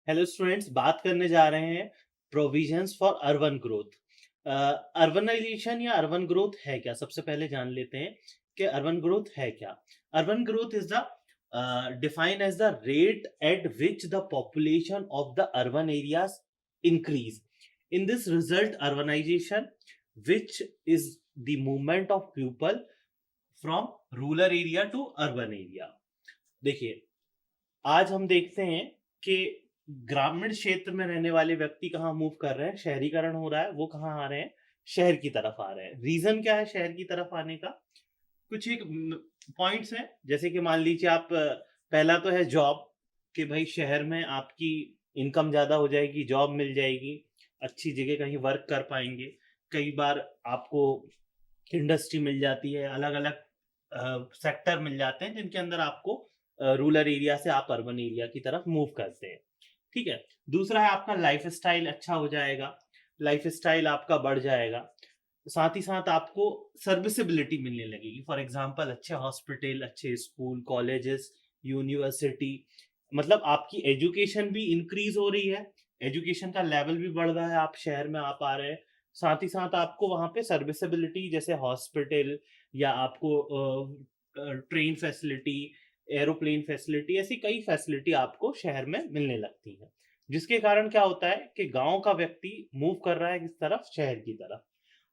Hello students, बात करने जा रहे हैं provisions for urban growth. Urbanisation या अर्बन ग्रोथ है क्या? सबसे पहले जान लेते हैं कि अर्बन ग्रोथ है क्या। Urban growth is the defined as the rate at which the population of the urban areas increase. In this result urbanisation which is the movement of people from rural area to urban area. देखिए, आज हम देखते हैं कि ग्रामीण क्षेत्र में रहने वाले व्यक्ति कहाँ मूव कर रहे हैं, शहरीकरण हो रहा है, वो कहाँ आ रहे हैं, शहर की तरफ आ रहे हैं। रीजन क्या है शहर की तरफ आने का? कुछ एक पॉइंट्स हैं, जैसे कि मान लीजिए आप पहला तो है जॉब, कि भाई शहर में आपकी इनकम ज्यादा हो जाएगी, जॉब मिल जाएगी, अच्छी जगह कहीं वर्क कर पाएंगे। कई बार आपको इंडस्ट्री मिल जाती है, अलग अलग सेक्टर मिल जाते हैं जिनके अंदर आपको रूरल एरिया से आप अर्बन एरिया की तरफ मूव करते हैं। ठीक है। दूसरा है आपका लाइफ स्टाइल अच्छा हो जाएगा, लाइफ स्टाइल आपका बढ़ जाएगा। साथ ही साथ आपको सर्विसेबिलिटी मिलने लगेगी। फॉर एग्जांपल, अच्छे हॉस्पिटल, अच्छे स्कूल, कॉलेजेस, यूनिवर्सिटी, मतलब आपकी एजुकेशन भी इंक्रीज हो रही है, एजुकेशन का लेवल भी बढ़ रहा है, आप शहर में आ पा रहे हैं। साथ ही साथ आपको वहाँ पे सर्विसेबिलिटी, जैसे हॉस्पिटल या आपको ट्रेन फैसिलिटी, एरोप्लेन फैसिलिटी, ऐसी कई फैसिलिटी आपको शहर में मिलने लगती है, जिसके कारण क्या होता है कि गांव का व्यक्ति मूव कर रहा है किस तरफ? शहर की तरफ।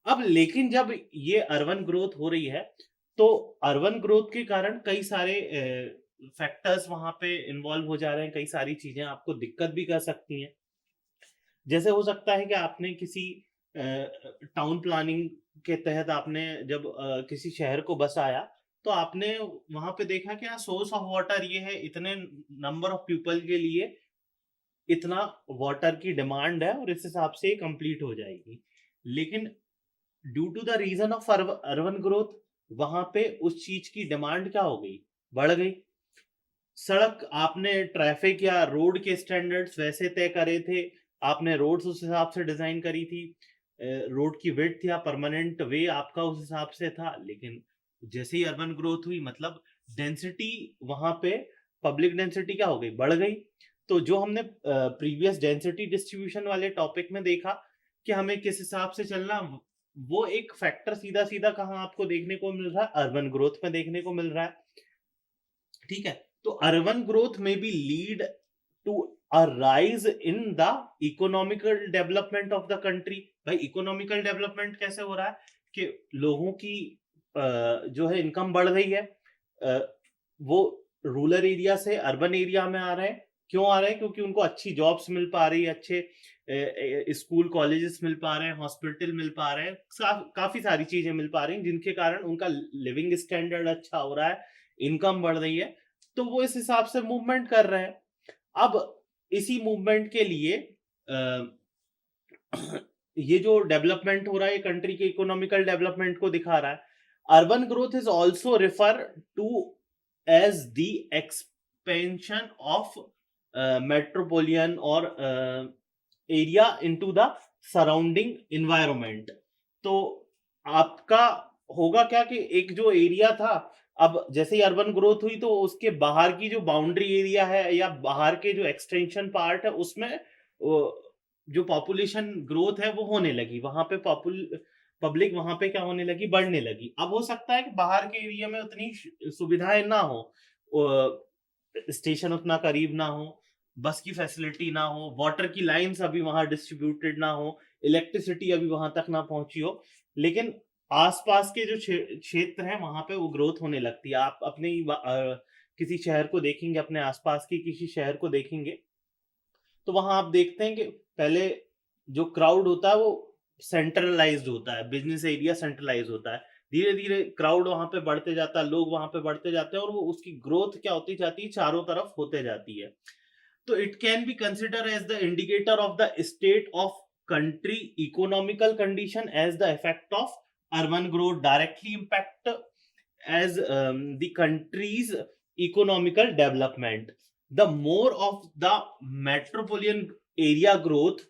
अब लेकिन जब ये अर्बन ग्रोथ हो रही है, तो अर्बन ग्रोथ के कारण कई सारे फैक्टर्स वहां पे इन्वॉल्व हो जा रहे हैं, कई सारी चीजें आपको दिक्कत भी कर सकती हैं। जैसे हो सकता है कि आपने किसी टाउन प्लानिंग के तहत आपने जब किसी शहर को बसाया, तो आपने वहां पे देखा कि सोर्स ऑफ वाटर ये है, इतने नंबर ऑफ पीपल के लिए इतना वाटर की डिमांड है और इस हिसाब से कंप्लीट हो जाएगी। लेकिन due to the reason of urban growth, वहां पे उस चीज की डिमांड क्या हो गई? बढ़ गई। सड़क आपने ट्रैफिक या रोड के स्टैंडर्ड्स वैसे तय करे थे, आपने रोड्स उस हिसाब से डिजाइन करी थी, रोड की विड्थ या परमानेंट वे आपका उस हिसाब से था। लेकिन जैसे ही अर्बन ग्रोथ हुई, मतलब डेंसिटी वहां पे, पब्लिक डेंसिटी क्या हो गई? बढ़ गई। तो जो हमने प्रीवियस डेंसिटी डिस्ट्रीब्यूशन वाले टॉपिक में देखा कि हमें किस हिसाब से चलना, वो एक फैक्टर सीधा सीधा कहाँ आपको देखने को मिल रहा है? अर्बन ग्रोथ में देखने को मिल रहा है। ठीक है। तो अर्बन ग्रोथ में भी lead to a rise in the economical development of the country. भाई, इकोनॉमिकल डेवलपमेंट कैसे हो रहा है? कि लोगों की जो है इनकम बढ़ रही है, अ, वो रूरल एरिया से अर्बन एरिया में आ रहे हैं। क्यों आ रहे हैं? क्योंकि उनको अच्छी जॉब्स मिल पा रही है, अच्छे स्कूल कॉलेजेस मिल पा रहे हैं, हॉस्पिटल मिल पा रहे हैं, काफी सारी चीजें मिल पा रही हैं, जिनके कारण उनका लिविंग स्टैंडर्ड अच्छा हो रहा है, इनकम बढ़ रही है। तो वो इस हिसाब से मूवमेंट कर रहे हैं। अब इसी मूवमेंट के लिए ये जो डेवलपमेंट हो रहा है, ये कंट्री के इकोनॉमिकल डेवलपमेंट को दिखा रहा है। Urban growth is also refer to as the expansion of metropolitan और area into the surrounding environment. तो आपका होगा क्या कि एक जो एरिया था, अब जैसे ही अर्बन ग्रोथ हुई, तो उसके बाहर की जो बाउंड्री एरिया है या बाहर के जो एक्सटेंशन पार्ट है, उसमें जो पॉपुलेशन ग्रोथ है वो होने लगी। वहां पे पब्लिक वहां पे क्या होने लगी? बढ़ने लगी। अब हो सकता है कि बाहर के एरिया में उतनी सुविधाएं ना हो, स्टेशन उतना करीब ना हो, बस की फैसिलिटी ना हो, वाटर की लाइंस अभी वहां डिस्ट्रीब्यूटेड ना हो, इलेक्ट्रिसिटी अभी वहां तक ना पहुंची हो। लेकिन आसपास के जो क्षेत्र हैं, वहां पे वो ग्रोथ होने लगती है। आप अपने किसी शहर को देखेंगे, अपने आसपास के किसी शहर को देखेंगे, तो वहां आप देखते हैं कि पहले जो क्राउड होता है वो सेंट्रलाइज्ड होता है, बिजनेस एरिया सेंट्रलाइज होता है। धीरे धीरे क्राउड वहां पे बढ़ते जाता है, लोग वहां पे बढ़ते जाते हैं, और वो उसकी ग्रोथ क्या होती जाती है? चारों तरफ होते जाती है। तो it can be consider as the indicator of the state of country economical condition, as the effect of urban growth directly impact as the country's economical development. The more of the metropolitan area growth,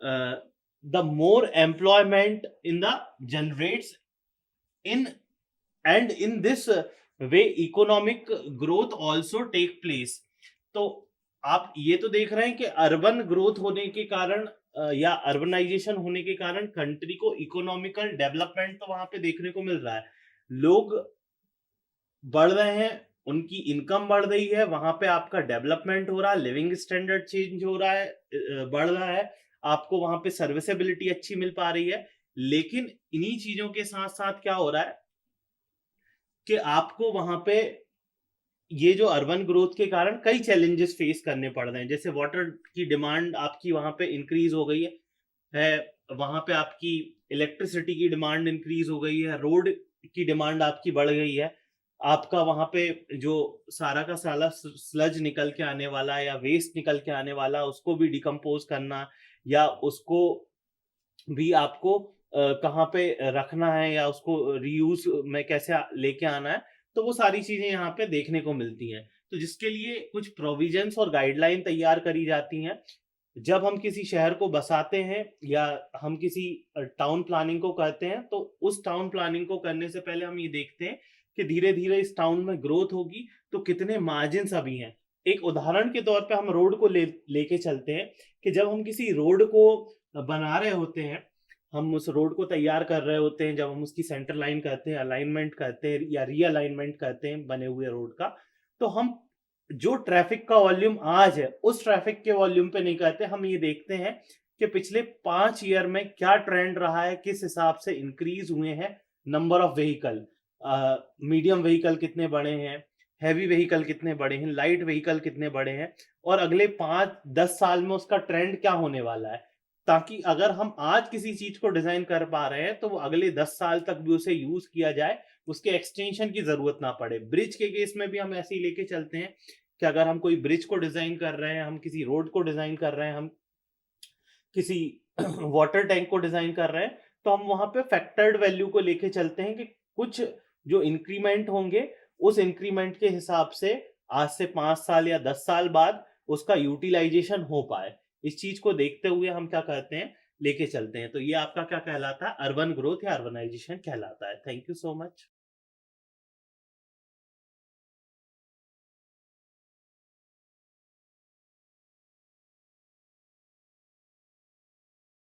uh, the more employment in the generates in, and in this way economic growth also take place. तो आप ये तो देख रहे हैं कि urban growth होने के कारण या अर्बनाइजेशन होने के कारण कंट्री को इकोनॉमिकल डेवलपमेंट तो वहां पे देखने को मिल रहा है। लोग बढ़ रहे हैं, उनकी इनकम बढ़ रही है, वहां पे आपका डेवलपमेंट हो रहा है, लिविंग स्टैंडर्ड चेंज हो रहा है, बढ़ रहा है, आपको वहां पे सर्विसेबिलिटी अच्छी मिल पा रही है। लेकिन इन्हीं चीजों के साथ साथ क्या हो रहा है कि आपको वहां पे ये जो अर्बन ग्रोथ के कारण कई चैलेंजेस फेस करने पड़ रहे हैं। जैसे वाटर की डिमांड आपकी वहां पे इंक्रीज हो गई है, वहां पे आपकी इलेक्ट्रिसिटी की डिमांड इंक्रीज हो गई है, रोड की डिमांड आपकी बढ़ गई है, आपका वहां पे जो सारा का सारा स्लज निकल के आने वाला है या वेस्ट निकल के आने वाला उसको भी डिकम्पोज करना या उसको भी आपको कहाँ पे रखना है या उसको रीयूज में कैसे लेके आना है, तो वो सारी चीजें यहाँ पे देखने को मिलती हैं। तो जिसके लिए कुछ प्रोविजंस और गाइडलाइन तैयार करी जाती हैं। जब हम किसी शहर को बसाते हैं या हम किसी टाउन प्लानिंग को करते हैं, तो उस टाउन प्लानिंग को करने से पहले हम ये देखते हैं कि धीरे धीरे इस टाउन में ग्रोथ होगी तो कितने मार्जिन अभी हैं। एक उदाहरण के तौर पे हम रोड को लेके चलते हैं कि जब हम किसी रोड को बना रहे होते हैं, हम उस रोड को तैयार कर रहे होते हैं, जब हम उसकी सेंटर लाइन करते हैं, अलाइनमेंट करते हैं या रीअलाइनमेंट करते हैं बने हुए रोड का, तो हम जो ट्रैफिक का वॉल्यूम आज है उस ट्रैफिक के वॉल्यूम पे नहीं करते। हम ये देखते हैं कि पिछले 5 ईयर में क्या ट्रेंड रहा है, किस हिसाब से इंक्रीज हुए हैं number of vehicle, medium vehicle कितने बढ़े हैं, हैवी व्हीकल कितने बढ़े हैं, लाइट व्हीकल कितने बढ़े हैं, और अगले 5-10 साल में उसका ट्रेंड क्या होने वाला है, ताकि अगर हम आज किसी चीज को डिजाइन कर पा रहे हैं तो वो अगले 10 साल तक भी उसे यूज किया जाए, उसके एक्सटेंशन की जरूरत ना पड़े। ब्रिज के केस में भी हम ऐसे ही लेके चलते हैं कि अगर हम कोई ब्रिज को डिजाइन कर रहे हैं, हम किसी रोड को डिजाइन कर रहे हैं, हम किसी वाटर टैंक को डिजाइन कर रहे हैं, तो हम वहां पे फैक्टर्ड वैल्यू को लेके चलते हैं कि कुछ जो इंक्रीमेंट होंगे उस इंक्रीमेंट के हिसाब से आज से 5 साल या 10 साल बाद उसका यूटिलाइजेशन हो पाए। इस चीज को देखते हुए हम क्या करते हैं, लेके चलते हैं। तो ये आपका क्या कहलाता है, अर्बन ग्रोथ या अर्बनाइजेशन कहलाता है। Thank you so much.